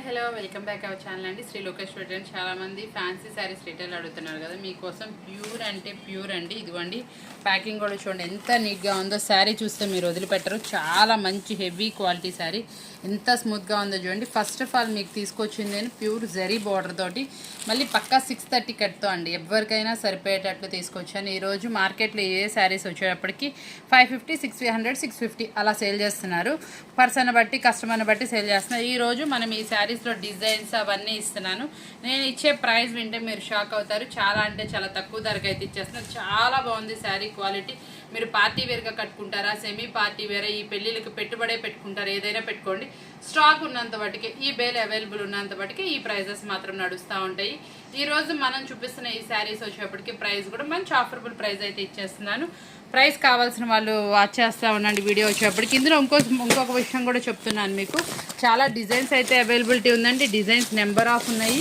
Hi hello welcome back our channel అండి Shri Lokesh return. చాలామంది fancy saris retail అడుగుతున్నారు కదా, మీకోసం ప్యూర్ అంటే ప్యూర్ అండి. ఇదిగోండి ప్యాకింగ్ కూడా చూడండి ఎంత నీట్గా ఉందో. శారీ చూస్తే మీరు వదిలిపెట్టరు. చాలా మంచి హెవీ క్వాలిటీ శారీ, ఎంత స్మూత్గా ఉందో చూడండి. ఫస్ట్ ఆఫ్ ఆల్ మీకు తీసుకొచ్చింది నేను ప్యూర్ జరీ బార్డర్ తోటి, మళ్ళీ పక్కా 630 కట్తో అండి. ఎవరికైనా సరిపోయేటట్లు తీసుకొచ్చాను. ఈరోజు మార్కెట్లో ఏ శారీస్ వచ్చేటప్పటికి 550, 600, 650 అలా సేల్ చేస్తున్నారు. పర్సన్ బట్టి కస్టమర్ని బట్టి సేల్ చేస్తున్నారు. ఈరోజు మనం ఈ శారీస్లో డిజైన్స్ అవన్నీ ఇస్తున్నాను. నేను ఇచ్చే ప్రైస్ వింటే మీరు షాక్ అవుతారు. చాలా అంటే చాలా తక్కువ ధరకు అయితే ఇచ్చేస్తున్నాను. చాలా బాగుంది శారీ క్వాలిటీ. మీరు పార్టీ వేర్గా కట్టుకుంటారా, సెమీ పార్టీ వేరే, ఈ పెళ్ళిళ్ళకి పెట్టుబడే పెట్టుకుంటారు, ఏదైనా పెట్టుకోండి. స్టాక్ ఉన్నంత బట్టికే, ఈ బేల్ అవైలబుల్ ఉన్నంత బట్టికే ఈ ప్రైజెస్ మాత్రం నడుస్తూ ఉంటాయి. ఈరోజు మనం చూపిస్తున్న ఈ శారీస్ వచ్చేప్పటికి ప్రైస్ కూడా మంచి ఆఫరబుల్ ప్రైస్ అయితే ఇచ్చేస్తున్నాను. ప్రైస్ కావాల్సిన వాళ్ళు వాచ్ చేస్తూ ఉండండి వీడియో వచ్చేప్పటికి. ఇందులో ఇంకొక విషయం కూడా చెప్తున్నాను మీకు. చాలా డిజైన్స్ అయితే అవైలబిలిటీ ఉందండి. డిజైన్స్ నెంబర్ ఆఫ్ ఉన్నాయి.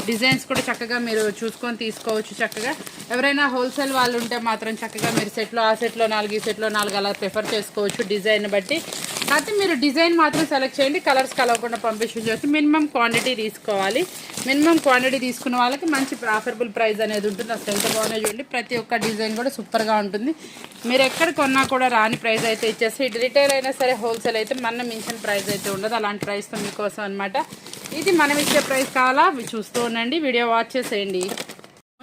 డిజైన్స్ కూడా చక్కగా మీరు చూసుకొని తీసుకోవచ్చు. చక్కగా ఎవరైనా హోల్సేల్ వాళ్ళు ఉంటే మాత్రం చక్కగా మీరు సెట్లో ఆ సెట్లో 4, ఈ సెట్లో 4 అలా ప్రిఫర్ చేసుకోవచ్చు డిజైన్ బట్టి. అయితే మీరు డిజైన్ మాత్రం సెలెక్ట్ చేయండి, కలర్స్ కలవకుండా పంపించవచ్చు. మినిమం క్వాంటిటీ తీసుకోవాలి. మినిమం క్వాంటిటీ తీసుకున్న వాళ్ళకి మంచి ఆఫరబుల్ ప్రైస్ అనేది ఉంటుంది. అసలు ఎంత బాగున్నాయి చూడండి. ప్రతి ఒక్క డిజైన్ కూడా సూపర్గా ఉంటుంది. మీరు ఎక్కడ కొన్నా కూడా రాని ప్రైస్ అయితే ఇచ్చేస్తే, రిటైల్ అయినా సరే హోల్సేల్ అయితే మన మించిన ప్రైస్ అయితే ఉండదు. అలాంటి ప్రైస్తో మీకోసం అనమాట. ఇది మనం ఇచ్చే ప్రైస్ కావాలా చూస్తూ ఉండండి, వీడియో వాచ్ చేసేయండి.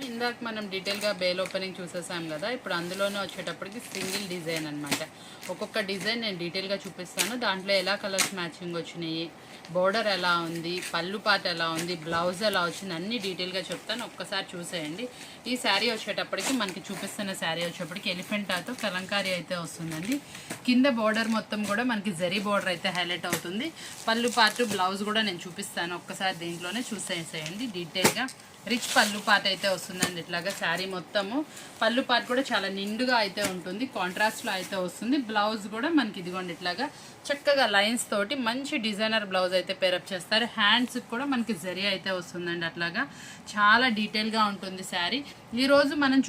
ఇందాక మనం డీటెయిల్గా బేల్ ఓపెనింగ్ చూసేసాం కదా, ఇప్పుడు అందులోనే వచ్చేటప్పటికి సింగిల్ డిజైన్ అనమాట. ఒక్కొక్క డిజైన్ నేను డీటెయిల్గా చూపిస్తాను. దాంట్లో ఎలా కలర్స్ మ్యాచింగ్ వచ్చినాయి, బోర్డర్ ఎలా ఉంది, పళ్ళు పాట ఎలా ఉంది, బ్లౌజ్ ఎలా వచ్చింది, అన్నీ డీటెయిల్గా చెప్తాను. ఒక్కసారి చూసేయండి. ఈ శారీ వచ్చేటప్పటికి మనకి చూపిస్తున్న శారీ వచ్చేటప్పటికి ఎలిఫెంటాతో కలంకారీ అయితే వస్తుందండి. కింద బోర్డర్ మొత్తం కూడా మనకి జరీ బోర్డర్ అయితే హైలైట్ అవుతుంది. పళ్ళు పాటు బ్లౌజ్ కూడా నేను చూపిస్తాను. ఒక్కసారి దీంట్లోనే చూసేసేయండి డీటెయిల్గా. రిచ్ పళ్ళు పాట అయితే వస్తుందండి. ఇట్లాగా శారీ మొత్తము పళ్ళు పాట కూడా చాలా నిండుగా అయితే ఉంటుంది, కాంట్రాస్ట్లో అయితే వస్తుంది. బ్లౌజ్ కూడా మనకి ఇదిగోండి ఇట్లాగా చక్కగా లైన్స్ తోటి మంచి డిజైనర్ బ్లౌజ్ అయితే పేరప్ చేస్తారు. హ్యాండ్స్ కూడా మనకి జరీ అయితే వస్తుందండి. అట్లాగా చాలా డీటెయిల్గా ఉంటుంది శారీ. ఈరోజు మనం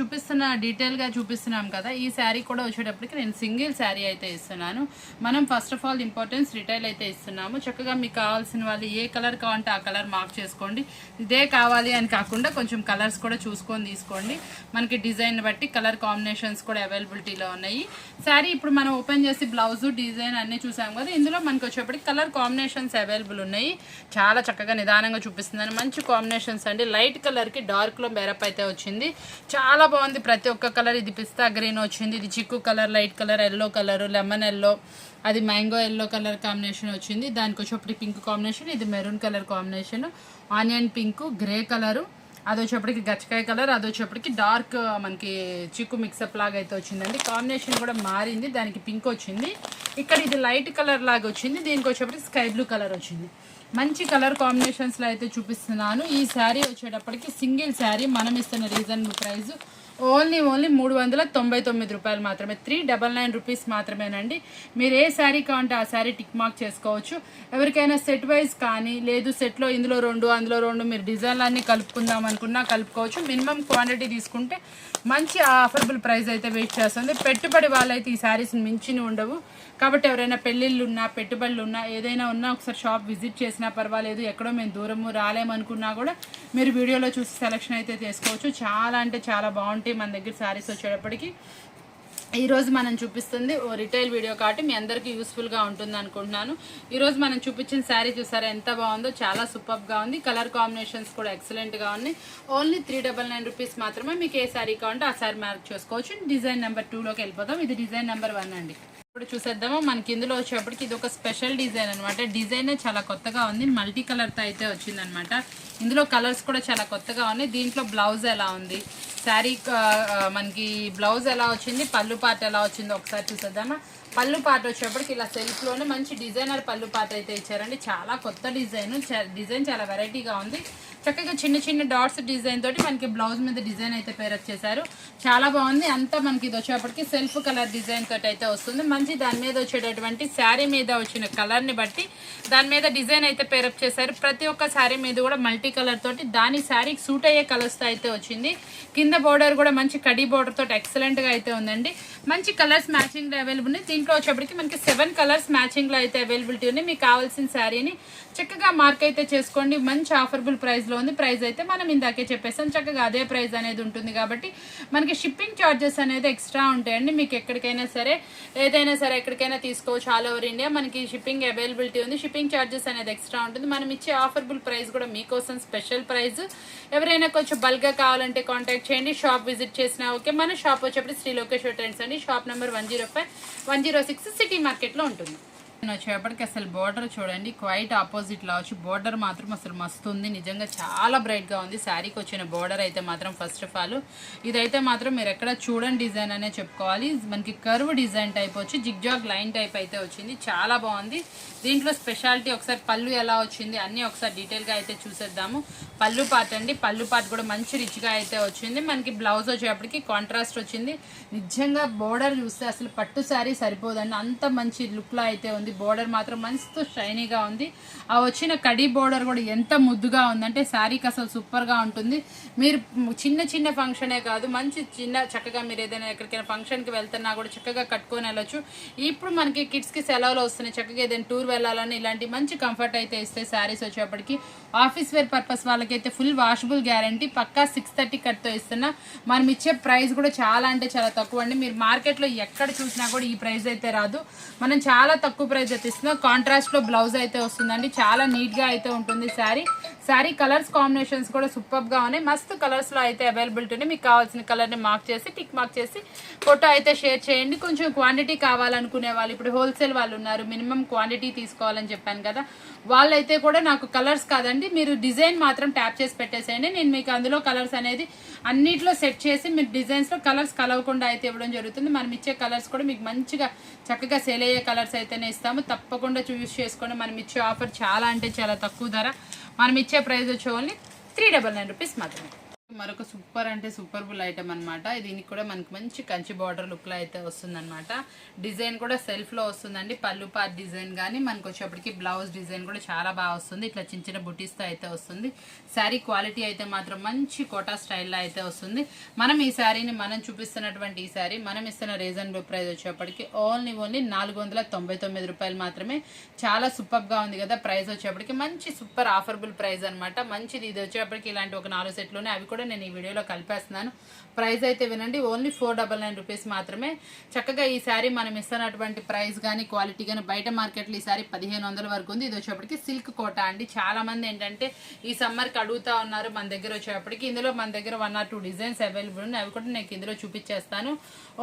డీటెయిల్గా చూపిస్తున్నాం కదా, ఈ శారీ కూడా వచ్చేటప్పటికి నేను సింగిల్ శారీ అయితే ఇస్తున్నాను. మనం first of all importance retail అయితే ఇస్తున్నాము. చక్కగా మీకు కావాల్సిన వాళ్ళు ఏ కలర్ కావాలంటే ఆ కలర్ మార్క్ చేసుకోండి. ఇదే కావాలి అని కాకుండా కొంచెం కలర్స్ కూడా చూసుకొని తీసుకోండి. మనకి డిజైన్ బట్టి కలర్ కాంబినేషన్స్ కూడా అవైలబిలిటీలో ఉన్నాయి. శారీ ఇప్పుడు మనం ఓపెన్ చేసి బ్లౌజ్ డిజైన్ అన్నీ చూసాం కదా, ఇందులో మనకి వచ్చేప్పటికి కలర్ కాంబినేషన్స్ అవైలబుల్ ఉన్నాయి. చాలా చక్కగా నిదానంగా చూపిస్తుందని మంచి కాంబినేషన్స్ అండి. లైట్ కలర్కి డార్క్లో బెరప్ అయితే వచ్చింది. చాలా బాగుంది ప్రతి ఒక్క కలర్. ఇది పిస్తా గ్రీన్ వచ్చింది, ఇది చిక్కు colour, light colour, yellow colour, lemon yellow, అది మ్యాంగో ఎల్లో కలర్ కాంబినేషన్ వచ్చింది. దానికి వచ్చేప్పటికి పింక్ కాంబినేషన్, ఇది maroon colour combination, onion pink, grey colour, అది వచ్చేప్పటికి గచ్చకాయ కలర్, అది వచ్చేప్పటికి డార్క్ మనకి చిక్కు మిక్సప్ లాగా అయితే వచ్చిందండి. కాంబినేషన్ కూడా మారింది, దానికి పింక్ వచ్చింది. ఇక్కడ ఇది లైట్ కలర్ లాగా వచ్చింది, దీనికి వచ్చేప్పటికి స్కై బ్లూ కలర్ వచ్చింది. మంచి కలర్ కాంబినేషన్స్లో అయితే చూపిస్తున్నాను. ఈ శారీ వచ్చేటప్పటికి సింగిల్ శారీ మనం ఇస్తున్న రీజనబుల్ ప్రైస్ ఓన్లీ 399 రూపాయలు మాత్రమే. 399 రూపీస్ మాత్రమేనండి. మీరు ఏ శారీ కావాలంటే ఆ శారీ టిక్ మార్క్ చేసుకోవచ్చు. ఎవరికైనా సెట్ వైజ్ కానీ లేదు సెట్లో ఇందులో 2 అందులో 2 మీరు డిజైన్లన్నీ కలుపుకుందాం అనుకున్నా కలుపుకోవచ్చు. మినిమం క్వాంటిటీ తీసుకుంటే మంచి ఆఫరబుల్ ప్రైస్ అయితే వెయిట్ చేస్తుంది. పెట్టుబడి వాళ్ళైతే ఈ శారీస్ మించిని ఉండవు. కాబట్టి ఎవరైనా పెళ్ళిళ్ళు ఉన్నా, పెట్టుబడులు ఉన్నా, ఏదైనా ఉన్నా ఒకసారి షాప్ విజిట్ చేసినా పర్వాలేదు. ఎక్కడో మేము దూరము రాలేమనుకున్నా కూడా మీరు వీడియోలో చూసి సెలెక్షన్ అయితే చేసుకోవచ్చు. చాలా అంటే చాలా బాగుంటాయి మన దగ్గర శారీస్ వచ్చేటప్పటికి. ఈరోజు మనం చూపిస్తుంది రిటైల్ వీడియో కాబట్టి మీ అందరికీ యూస్ఫుల్గా ఉంటుంది అనుకుంటున్నాను. ఈరోజు మనం చూపించిన శారీ చూసారా ఎంత బాగుందో, చాలా సూపర్గా ఉంది. కలర్ కాంబినేషన్స్ కూడా ఎక్సలెంట్గా ఉన్నాయి. ఓన్లీ 399 రూపీస్ మాత్రమే. మీకు ఏ శారీ కావాలంటే ఆ శారీ మార్క్ చేసుకోవచ్చు. డిజైన్ నెంబర్ 2లోకి వెళ్ళిపోతాం. ఇది డిజైన్ నెంబర్ 1 అండి. ఇప్పుడు చూసేద్దాము. మనకి ఇందులో వచ్చేప్పటికి ఇది ఒక స్పెషల్ డిజైన్ అనమాట. డిజైన్ చాలా కొత్తగా ఉంది, మల్టీ కలర్తో అయితే వచ్చిందనమాట. ఇందులో కలర్స్ కూడా చాలా కొత్తగా ఉన్నాయి. దీంట్లో బ్లౌజ్ ఎలా ఉంది, శారీ మనకి బ్లౌజ్ ఎలా వచ్చింది, పళ్ళు పాట ఎలా వచ్చిందో ఒకసారి చూసేద్దామా. పళ్ళు పాట వచ్చేప్పటికి ఇలా సెల్ఫ్లోనే మంచి డిజైనర్ పళ్ళు పాట అయితే ఇచ్చారండి. చాలా కొత్త డిజైన్ చాలా వెరైటీగా ఉంది. చక్కగా చిన్న చిన్న డాట్స్ డిజైన్ తోటి మనకి బ్లౌజ్ మీద డిజైన్ అయితే పేరప్ చేశారు. చాలా బాగుంది. అంతా మనకి ఇది వచ్చేప్పటికి సెల్ఫ్ కలర్ డిజైన్ తోటి అయితే వస్తుంది. మంచి దాని మీద వచ్చేటటువంటి శారీ మీద వచ్చిన కలర్ని బట్టి దాని మీద డిజైన్ అయితే పేరప్ చేశారు. ప్రతి ఒక్క శారీ మీద కూడా మల్టీ కలర్ తోటి దాని శారీకి సూట్ అయ్యే కలర్స్తో అయితే వచ్చింది. కింద బోర్డర్ కూడా మంచి కడీ బోర్డర్ తోటి ఎక్సలెంట్గా అయితే ఉందండి. మంచి కలర్స్ మ్యాచింగ్లో అవైలబుల్ ఉంది. దీంట్లో వచ్చేప్పటికి మనకి 7 కలర్స్ మ్యాచింగ్లో అయితే అవైలబిలిటీ ఉంది. మీకు కావాల్సిన శారీని చక్కగా మార్క్ అయితే చేసుకోండి. మంచి ఆఫర్బుల్ ప్రైస్లో ఉంది. ప్రైస్ అయితే మనం ఇందాకే చెప్పేసాం. చక్కగా అదే ప్రైస్ అనేది ఉంటుంది కాబట్టి మనకి షిప్పింగ్ ఛార్జెస్ అనేది ఎక్స్ట్రా ఉంటాయండి. మీకు ఎక్కడికైనా సరే ఏదైనా సరే ఎక్కడికైనా తీసుకోవచ్చు. ఆల్ ఓవర్ ఇండియా మనకి షిప్పింగ్ అవైలబిలిటీ ఉంది. షిప్పింగ్ ఛార్జెస్ అనేది ఎక్స్ట్రా ఉంటుంది. మనం ఇచ్చే ఆఫర్బుల్ ప్రైస్ కూడా మీకోసం స్పెషల్ ప్రైస్. ఎవరైనా కొంచెం బల్క్గా కావాలంటే కాంటాక్ట్ చేయండి. షాప్ విజిట్ చేసినా ఓకే. మన షాప్ వచ్చేప్పుడు శ్రీ లోకేశ్వర్ ట్రెండ్స్ అండి. షాప్ నెంబర్ 105 106 సిటీ మార్కెట్లో ఉంటుంది. వచ్చేప్పటికి అసలు బోర్డర్ చూడండి, క్వైట్ ఆపోజిట్ లా వచ్చి బోర్డర్ మాత్రం అసలు మస్తు ఉంది. నిజంగా చాలా బ్రైట్ గా ఉంది. శారీకి వచ్చిన బోర్డర్ అయితే మాత్రం ఫస్ట్ ఆఫ్ ఆల్ ఇదైతే మాత్రం మీరు ఎక్కడ చూడండి డిజైన్ అనే చెప్పుకోవాలి. మనకి కర్వ్ డిజైన్ టైప్ వచ్చి జిగ్జాగ్ లైన్ టైప్ అయితే వచ్చింది. చాలా బాగుంది. దీంట్లో స్పెషాలిటీ ఒకసారి పళ్ళు ఎలా వచ్చింది అన్ని ఒకసారి డీటెయిల్ గా అయితే చూసేద్దాము. పళ్ళు పార్ట్ అండి. పళ్ళు పార్ట్ కూడా మంచి రిచ్ గా అయితే వచ్చింది. మనకి బ్లౌజ్ వచ్చేప్పటికి కాంట్రాస్ట్ వచ్చింది. నిజంగా బోర్డర్ చూస్తే అసలు పట్టు శారీ సరిపోదండి, అంత మంచి లుక్ లా అయితే ఉంది. బోర్డర్ మాత్రం మంచి షైనీగా ఉంది. ఆ వచ్చిన కడీ బోర్డర్ కూడా ఎంత ముద్దుగా ఉందంటే శారీకి అసలు సూపర్గా ఉంటుంది. మీరు చిన్న చిన్న ఫంక్షనే కాదు, మంచి చిన్న చక్కగా మీరు ఏదైనా ఎక్కడికైనా ఫంక్షన్కి వెళ్తున్నా కూడా చక్కగా కట్టుకొని వెళ్ళొచ్చు. ఇప్పుడు మనకి కిడ్స్కి సెలవులు వస్తున్నాయి, చక్కగా ఏదైనా టూర్ వెళ్ళాలని ఇలాంటి మంచి కంఫర్ట్ అయితే ఇస్తాయి శారీస్ వచ్చేప్పటికి. ఆఫీస్ వేర్ పర్పస్ వాళ్ళకైతే ఫుల్ వాషబుల్ గ్యారంటీ. పక్కా 630 కట్తో ఇస్తున్నా. మనం ఇచ్చే ప్రైస్ కూడా చాలా అంటే చాలా తక్కువ అండి. మీరు మార్కెట్లో ఎక్కడ చూసినా కూడా ఈ ప్రైస్ అయితే రాదు. మనం చాలా తక్కువ ప్రైస్ అయితే ఇస్తున్నాం. కాంట్రాస్ట్ లో బ్లౌజ్ అయితే వస్తుందండి. చాలా నీట్ గా అయితే ఉంటుంది శారీ కలర్స్ కాంబినేషన్స్ కూడా సూపర్ గా ఉన్నాయి. మస్తు కలర్స్ లో అయితే అవైలబిలిటీ ఉంది. మీకు కావాల్సిన కలర్ ని మార్క్ చేసి టిక్ మార్క్ చేసి ఫోటో అయితే షేర్ చేయండి. కొంచెం క్వాంటిటీ కావాలనుకునే వాళ్ళు, ఇప్పుడు హోల్సేల్ వాళ్ళు ఉన్నారు, మినిమం క్వాంటిటీ తీసుకోవాలని చెప్పాను కదా, వాళ్ళైతే కూడా నాకు కలర్స్ కాదండి, మీరు డిజైన్ మాత్రం ట్యాప్ చేసి పెట్టేసేయండి. నేను మీకు అందులో కలర్స్ అనేది అన్నిట్లో సెట్ చేసి మీరు డిజైన్స్ లో కలర్స్ కలవకుండా అయితే ఇవ్వడం జరుగుతుంది. మనం ఇచ్చే కలర్స్ కూడా మీకు మంచిగా చక్కగా సేల్ అయ్యే కలర్స్ అయితేనే ఇస్తాము. తప్పకుండా చూస్ చేసుకోండి. మనం ఇచ్చే ఆఫర్ చాలా అంటే చాలా తక్కువ ధర. మనం ఇచ్చే ప్రైస్ వచ్చి ఓన్లీ 399 రూపీస్ మాత్రమే. మరొక సూపర్ అంటే సూపర్బుల్ ఐటమ్ అనమాట. దీనికి కూడా మనకి మంచి కంచి బార్డర్ లుక్ లో అయితే వస్తుంది అనమాట. డిజైన్ కూడా సెల్ఫ్ లో వస్తుందండి. పళ్ళు పార్ట్ డిజైన్ కానీ మనకు వచ్చేప్పటికి బ్లౌజ్ డిజైన్ కూడా చాలా బాగా వస్తుంది. ఇట్లా చిన్న చిన్న బుటీస్ తో అయితే వస్తుంది. శారీ క్వాలిటీ అయితే మాత్రం మంచి కోటా స్టైల్లో అయితే వస్తుంది. మనం ఈ శారీని మనం చూపిస్తున్నటువంటి ఈ శారీ మనం ఇస్తున్న రీజనబుల్ ప్రైస్ వచ్చేప్పటికి ఓన్లీ 499 రూపాయలు మాత్రమే. చాలా సూపర్ గా ఉంది కదా ప్రైస్ వచ్చేప్పటికి. మంచి సూపర్ ఆఫర్బుల్ ప్రైస్ అనమాట. మంచిది. ఇది వచ్చేప్పటికి ఇలాంటి ఒక 4 సెట్లోనే అవి కూడా నేను ఈ వీడియోలో కలిపేస్తున్నాను. ప్రైస్ అయితే వినండి, ఓన్లీ 499 రూపీస్ మాత్రమే. చక్కగా ఈ శారీ మనం ఇస్తున్నటువంటి ప్రైస్ కానీ క్వాలిటీ కానీ బయట మార్కెట్లో ఈ శారీ 1500 వరకు ఉంది. ఇది వచ్చేప్పటికి సిల్క్ కోటా అండి. చాలా మంది ఏంటంటే ఈ సమ్మర్కి అడుగుతా ఉన్నారు. మన దగ్గర వచ్చేప్పటికి ఇందులో మన దగ్గర 1 or 2 డిజైన్స్ అవైలబుల్ ఉన్నాయి. అవి కూడా నేను ఇందులో చూపించేస్తాను.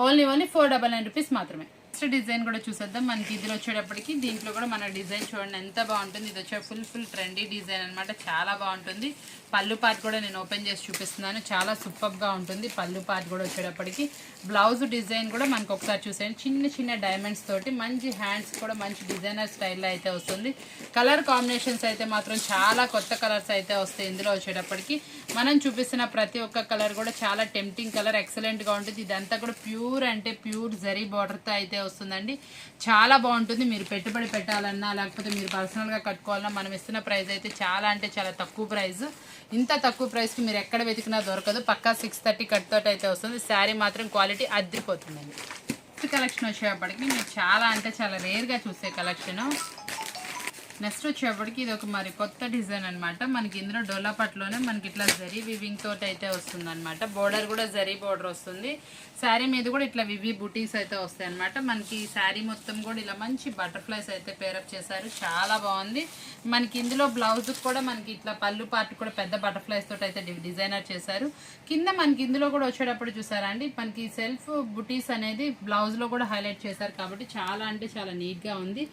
ఓన్లీ 499 రూపీస్ మాత్రమే. నెక్స్ట్ డిజైన్ కూడా చూసేద్దాం. మనకి ఇందులో వచ్చేటప్పటికి దీంట్లో కూడా మన డిజైన్ చూడండి ఎంత బాగుంటుంది. ఇది వచ్చే ఫుల్ ట్రెండీ డిజైన్ అనమాట. చాలా బాగుంటుంది. పళ్ళు పార్ట్ కూడా నేను ఓపెన్ చేసి చూపిస్తున్నాను. చాలా సూపర్ గా ఉంటుంది. పళ్ళు పార్ట్ కూడా వచ్చేటప్పటికి బ్లౌజ్ డిజైన్ కూడా మనకు ఒకసారి చూసేయండి. చిన్న చిన్న డైమండ్స్ తోటి మంచి హ్యాండ్స్ కూడా మంచి డిజైనర్ స్టైల్లో అయితే వస్తుంది. కలర్ కాంబినేషన్స్ అయితే మాత్రం చాలా కొత్త కలర్స్ అయితే వస్తాయి. ఇందులో వచ్చేటప్పటికి మనం చూపిస్తున్న ప్రతి ఒక్క కలర్ కూడా చాలా టెంప్టింగ్ కలర్, ఎక్సలెంట్ గా ఉంటుంది. ఇదంతా కూడా ప్యూర్ అంటే ప్యూర్ జరీ బార్డర్ తో అయితే వస్తుందండి. చాలా బాగుంటుంది. మీరు పెట్టుబడి పెట్టాలన్నా లేకపోతే మీరు పర్సనల్ గా కట్టుకోవాలన్నా మనం ఇస్తున్న ప్రైస్ అయితే చాలా అంటే చాలా తక్కువ ప్రైస్. ఇంత తక్కువ ప్రైస్ కి మీరు ఎక్కడ వెతికినా దొరకదు. పక్కా 630 కట్ తోటి అయితే వస్తుంది. శారీ మాత్రం క్వాలిటీ అదిరిపోతుందండి. కలెక్షన్ వచ్చేప్పటికి మీరు చాలా అంటే చాలా రేర్ గా చూసే కలెక్షన్. నెక్స్ట్ వచ్చేప్పటికి ఇది ఒక మరి కొత్త డిజైన్ అనమాట. మనకి ఇందులో డోలా పట్లోనే మనకి ఇట్లా జరీ వివింగ్ తోటి అయితే వస్తుంది అనమాట. బోర్డర్ కూడా జరీ బోర్డర్ వస్తుంది. శారీ మీద కూడా ఇట్లా వివి బుటీస్ అయితే వస్తాయి అనమాట. మనకి శారీ మొత్తం కూడా ఇలా మంచి బటర్ఫ్లైస్ అయితే పేరప్ చేశారు. చాలా బాగుంది. మనకి ఇందులో బ్లౌజ్ కూడా మనకి ఇట్లా పళ్ళు పార్ట్ కూడా పెద్ద బటర్ఫ్లైస్ తోటి అయితే డిజైనర్ చేశారు. కింద మనకి ఇందులో కూడా వచ్చేటప్పుడు చూసారా అండి, మనకి సెల్ఫ్ బుటీస్ అనేది బ్లౌజ్ లో కూడా హైలైట్ చేశారు. కాబట్టి చాలా అంటే చాలా నీట్ గా ఉంది.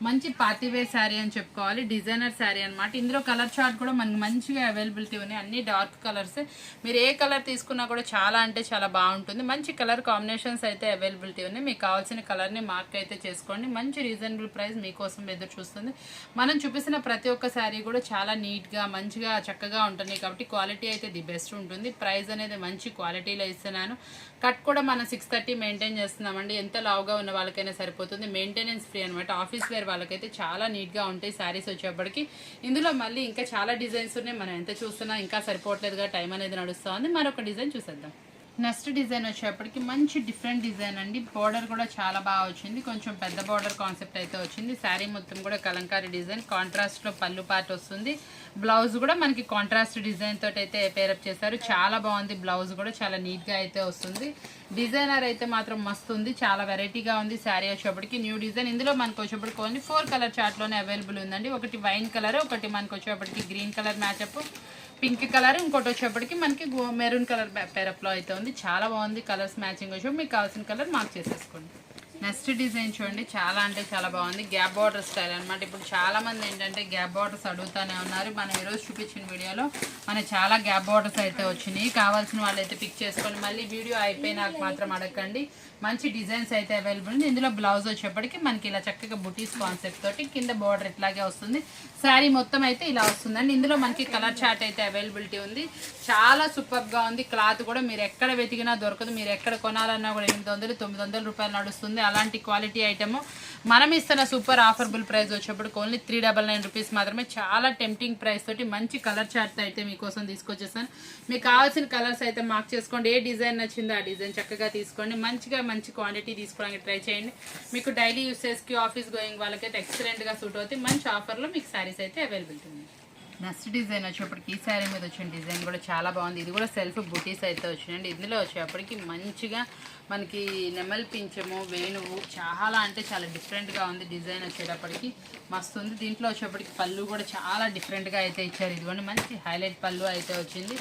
మంచి పార్టీ వేర్ శారీ అని చెప్పుకోవాలి. డిజైనర్ శారీ అనమాట. ఇందులో కలర్ చార్ట్ కూడా మనకి మంచిగా అవైలబిలిటీ ఉన్నాయి. అన్ని డార్క్ కలర్స్. మీరు ఏ కలర్ తీసుకున్నా కూడా చాలా అంటే చాలా బాగుంటుంది. మంచి కలర్ కాంబినేషన్స్ అయితే అవైలబిలిటీ ఉన్నాయి. మీకు కావాల్సిన కలర్ని మార్క్ అయితే చేసుకోండి. మంచి రీజనబుల్ ప్రైస్ మీకోసం ఎదురు చూస్తుంది. మనం చూపిస్తున్న ప్రతి ఒక్క శారీ కూడా చాలా నీట్గా మంచిగా చక్కగా ఉంటుంది కాబట్టి క్వాలిటీ అయితే ది బెస్ట్ ఉంటుంది. ప్రైస్ అనేది మంచి క్వాలిటీలో ఇస్తున్నాను. కట్ కూడా మనం 630 మెయింటైన్ చేస్తున్నామండి. ఎంత లావుగా ఉన్న వాళ్ళకైనా సరిపోతుంది. మెయింటెనెన్స్ ఫ్రీ అనమాట. ఆఫీస్ వేర్ వాళ్ళకైతే చాలా నీట్గా ఉంటాయి శారీస్ వచ్చేప్పటికి. ఇందులో మళ్ళీ ఇంకా చాలా డిజైన్స్ ఉన్నాయి. మనం ఎంత చూస్తున్నా ఇంకా సరిపోవట్లేదుగా, టైం అనేది నడుస్తూ ఉంది. మరొక డిజైన్ చూసేద్దాం. నెక్స్ట్ డిజైన్ వచ్చేప్పటికి మంచి డిఫరెంట్ డిజైన్ అండి. బార్డర్ కూడా చాలా బాగా వచ్చింది. కొంచెం పెద్ద బార్డర్ కాన్సెప్ట్ అయితే వచ్చింది. శారీ మొత్తం కూడా కలంకారీ డిజైన్. కాంట్రాస్ట్లో పళ్ళు పార్ట్ వస్తుంది. బ్లౌజ్ కూడా మనకి కాంట్రాస్ట్ డిజైన్ తోటి అయితే పేరప్ చేశారు. చాలా బాగుంది. బ్లౌజ్ కూడా చాలా నీట్గా అయితే వస్తుంది. డిజైనర్ అయితే మాత్రం మస్తు ఉంది. చాలా వెరైటీగా ఉంది శారీ వచ్చేప్పటికి. New design. ఇందులో మనకు వచ్చేప్పటికి ఓన్లీ 4 కలర్ చార్ట్లోనే అవైలబుల్ ఉందండి. ఒకటి వైన్ కలర్, ఒకటి మనకు వచ్చేప్పటికి గ్రీన్ కలర్ మ్యాచప్, పింక్ కలర్, ఇంకోటి వచ్చేప్పటికి మనకి మెరూన్ కలర్ పేరప్లో అయితే ఉంది. చాలా బాగుంది. కలర్స్ మ్యాచింగ్ వచ్చి మీకు కావాల్సిన కలర్ మార్క్ చేసేసుకోండి. నెక్స్ట్ డిజైన్ చూడండి. చాలా అంటే చాలా బాగుంది. గ్యాప్ బార్డర్ స్టైల్ అనమాట. ఇప్పుడు చాలా మంది ఏంటంటే గ్యాప్ బార్డర్స్ అడుగుతానే ఉన్నారు. మనం ఈరోజు చూపించిన వీడియోలో మనకి చాలా గ్యాప్ బార్డర్స్ అయితే వచ్చినాయి. కావాల్సిన వాళ్ళు అయితే పిక్ చేసుకోండి. మళ్ళీ వీడియో అయిపోయినాక మాత్రం అడగండి. మంచి డిజైన్స్ అయితే అవైలబుల్ ఉంది. ఇందులో బ్లౌజ్ వచ్చేప్పటికి మనకి ఇలా చక్కగా బుటీస్ కాన్సెప్ట్ తోటి కింద బార్డర్ ఇట్లాగే వస్తుంది. శారీ మొత్తం అయితే ఇలా వస్తుందండి. ఇందులో మనకి కలర్ చార్ట్ అయితే అవైలబిలిటీ ఉంది. చాలా సూపర్గా ఉంది. క్లాత్ కూడా మీరు ఎక్కడ వెతికినా దొరకదు. మీరు ఎక్కడ కొనాలన్నా కూడా 800 900 రూపాయలు నడుస్తుంది. అలాంటి క్వాలిటీ ఐటమ్ మనం ఇస్తున్న సూపర్ ఆఫర్బుల్ ప్రైస్ వచ్చేప్పటికి ఓన్లీ 399 రూపీస్ మాత్రమే. చాలా టెంప్టింగ్ ప్రైస్ తోటి మంచి కలర్ చార్ట్ అయితే మీకోసం తీసుకొచ్చేసాను. మీకు కావాల్సిన కలర్స్ అయితే మార్క్ చేసుకోండి. ఏ డిజైన్ నచ్చిందో ఆ డిజైన్ చక్కగా తీసుకోండి. మంచి క్వాంటిటీ తీసుకోవడానికి ట్రై చేయండి. మీకు డైలీ యూసేజ్కి ఆఫీస్ గోయింగ్ వాళ్ళకైతే ఎక్సలెంట్గా సూట్ అవుతుంది. మంచి ఆఫర్లో మీకు శారీస్ అయితే అవైలబిలిటీ ఉంది. నెక్స్ట్ డిజైన్ వచ్చేప్పటికి ఈ శారీ మీద వచ్చిన డిజైన్ కూడా చాలా బాగుంది. ఇది కూడా సెల్ఫ్ బుటీస్ అయితే వచ్చినాయండి. ఇందులో వచ్చేప్పటికి మంచిగా మనకి నెమల్ పించము, వేణువు చాలా అంటే చాలా డిఫరెంట్గా ఉంది. డిజైన్ వచ్చేటప్పటికి మస్తు ఉంది. దీంట్లో వచ్చేప్పటికి పళ్ళు కూడా చాలా డిఫరెంట్గా అయితే ఇచ్చారు. ఇదిగోండి మంచి హైలైట్ పళ్ళు అయితే వచ్చింది.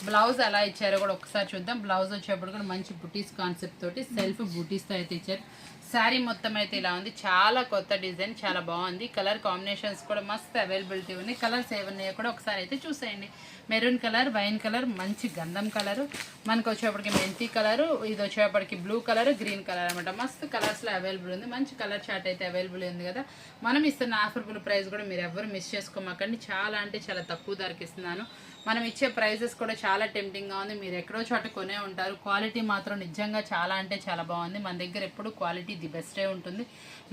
బ్లౌజ్ ఎలా ఇచ్చారో కూడా ఒకసారి చూద్దాం. బ్లౌజ్ వచ్చేప్పటికి కూడా మంచి బుటీస్ కాన్సెప్ట్ తోటి సెల్ఫ్ బుటీస్తో అయితే ఇచ్చారు. శారీ మొత్తం అయితే ఇలా ఉంది. చాలా కొత్త డిజైన్, చాలా బాగుంది. కలర్ కాంబినేషన్స్ కూడా మస్తు అవైలబిలిటీ ఉన్నాయి. కలర్స్ ఏమన్నాయో కూడా ఒకసారి అయితే చూసేయండి. మెరూన్ కలర్, వైన్ కలర్, మంచి గంధం కలరు, మనకు వచ్చేప్పటికి మెంతి కలరు, ఇది వచ్చేప్పటికి బ్లూ కలర్, గ్రీన్ కలర్ అనమాట. మస్తు కలర్స్లో అవైలబుల్ ఉంది. మంచి కలర్ చార్ట్ అయితే అవైలబుల్ ఉంది కదా. మనం ఇస్తున్న ఆఫర్బుల్ ప్రైస్ కూడా మీరు ఎవరు మిస్ చేసుకోమాకండి. చాలా అంటే చాలా తక్కువ ధరకి ఇస్తున్నాను. మనం ఇచ్చే ప్రైజెస్ కూడా చాలా టెంప్టింగ్గా ఉంది. మీరు ఎక్కడో చోట కొనే ఉంటారు. క్వాలిటీ మాత్రం నిజంగా చాలా అంటే చాలా బాగుంది. మన దగ్గర ఎప్పుడు క్వాలిటీ ది బెస్టే ఉంటుంది.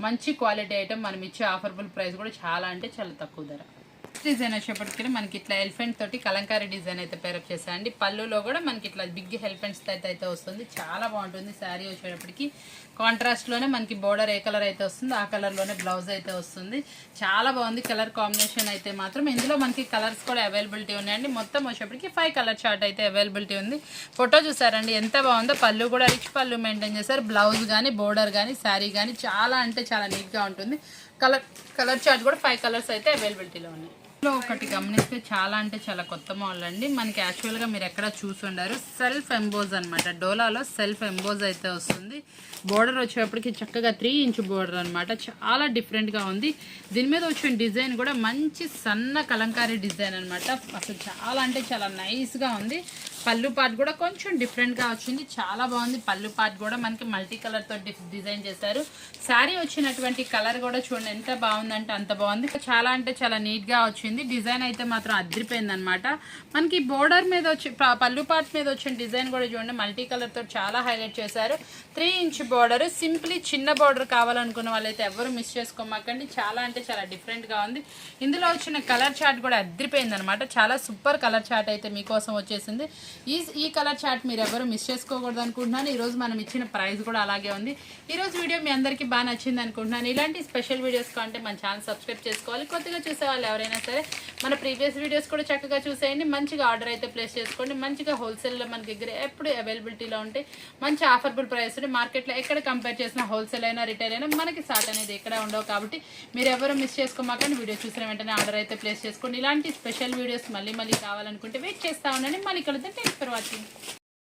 మంచి క్వాలిటీ ఐటమ్. మనం ఇచ్చే ఆఫర్బుల్ ప్రైస్ కూడా చాలా అంటే చాలా తక్కువ ధర. డిజైన్ వచ్చేప్పటికి మనకి ఇట్లా ఎలిఫెంట్ తోటి కలంకారీ డిజైన్ అయితే పేరప్ చేశారండి. పళ్ళులో కూడా మనకి ఇట్లా బిగ్ ఎలిఫెంట్స్ అయితే వస్తుంది. చాలా బాగుంటుంది. శారీ వచ్చేటప్పటికి కాంట్రాస్ట్లోనే మనకి బోర్డర్ ఏ కలర్ అయితే వస్తుందో ఆ కలర్లోనే బ్లౌజ్ అయితే వస్తుంది. చాలా బాగుంది. కలర్ కాంబినేషన్ అయితే మాత్రం ఇందులో మనకి కలర్స్ కూడా అవైలబిలిటీ ఉన్నాయండి. మొత్తం వచ్చేప్పటికి 5 కలర్ చార్ట్ అయితే అవైలబిలిటీ ఉంది. ఫోటో చూసారండి ఎంత బాగుందో. పళ్ళు కూడా రిచ్ పళ్ళు మెయింటైన్ చేశారు. బ్లౌజ్ కానీ బోర్డర్ కానీ శారీ కానీ చాలా అంటే చాలా నీట్గా ఉంటుంది. కలర్ చార్ట్ కూడా 5 కలర్స్ అయితే అవైలబిలిటీలో ఉన్నాయి. ఒకటి గమనిస్తే చాలా అంటే చాలా కొత్త మోడల్ అండి. మనకి యాక్చువల్గా మీరు ఎక్కడ చూసుండారు, సెల్ఫ్ ఎంబోజ్ అనమాట. డోలాలో సెల్ఫ్ ఎంబోజ్ అయితే వస్తుంది. బోర్డర్ వచ్చేప్పటికి చక్కగా 3 ఇంచ్ బోర్డర్ అనమాట. చాలా డిఫరెంట్గా ఉంది. దీని మీద వచ్చిన డిజైన్ కూడా మంచి సన్న కలంకారీ డిజైన్ అనమాట. అసలు చాలా అంటే చాలా నైస్గా ఉంది. పళ్ళు పార్ట్ కూడా కొంచెం డిఫరెంట్గా వచ్చింది. చాలా బాగుంది. పళ్ళు పార్ట్ కూడా మనకి మల్టీ కలర్తో డిజైన్ చేశారు. శారీ వచ్చినటువంటి కలర్ కూడా చూడండి ఎంత బాగుందంటే అంత బాగుంది. చాలా అంటే చాలా నీట్గా వచ్చింది. డిజైన్ అయితే మాత్రం అదిరిపోయింది అనమాట. మనకి బోర్డర్ మీద వచ్చి పళ్ళు పార్ట్ మీద వచ్చిన డిజైన్ కూడా చూడండి మల్టీ కలర్తో చాలా హైలైట్ చేశారు. 3 ఇంచ్ బోర్డర్. సింప్లీ చిన్న బోర్డర్ కావాలనుకున్న వాళ్ళైతే ఎవరు మిస్ చేసుకోమాకండి. చాలా అంటే చాలా డిఫరెంట్గా ఉంది. ఇందులో వచ్చిన కలర్ చార్ట్ కూడా అదిరిపోయింది అనమాట. చాలా సూపర్ కలర్ చార్ట్ అయితే మీకోసం వచ్చేసింది. ఈ కలర్ చార్ట్ మీరు ఎవరు మిస్ చేసుకోకూడదు అనుకుంటున్నాను. ఈరోజు మనం ఇచ్చిన ప్రైస్ కూడా అలాగే ఉంది. ఈరోజు వీడియో మీ అందరికీ బాగా నచ్చింది అనుకుంటున్నాను. ఇలాంటి స్పెషల్ వీడియోస్ కంటే మన ఛానల్ సబ్స్క్రైబ్ చేసుకోవాలి. కొత్తగా చూసే వాళ్ళు ఎవరైనా సరే మన ప్రీవియస్ వీడియోస్ కూడా చక్కగా చూసేయండి. మంచిగా ఆర్డర్ అయితే ప్లేస్ చేసుకోండి. మంచిగా హోల్సేల్లో మన దగ్గర ఎప్పుడు అవైలబిలిటీలో ఉంటాయి. మంచి ఆఫర్బుల్ ప్రైస్ మార్కెట్లో ఎక్కడ కంపేర్ చేసిన హోల్సేల్ అయినా రిటైల్ అయినా మనకి సాట్ అనేది ఎక్కడ ఉండవు. కాబట్టి మీరు ఎవరు మిస్ చేసుకోమాకండి. వీడియో చూసిన వెంటనే ఆర్డర్ అయితే ప్లేస్ చేసుకోండి. ఇలాంటి స్పెషల్ వీడియోస్ మళ్ళీ కావాలనుకుంటే వెయిట్ చేస్తా ఉండండి. మళ్ళీ కలుద్దాం. Thanks for watching.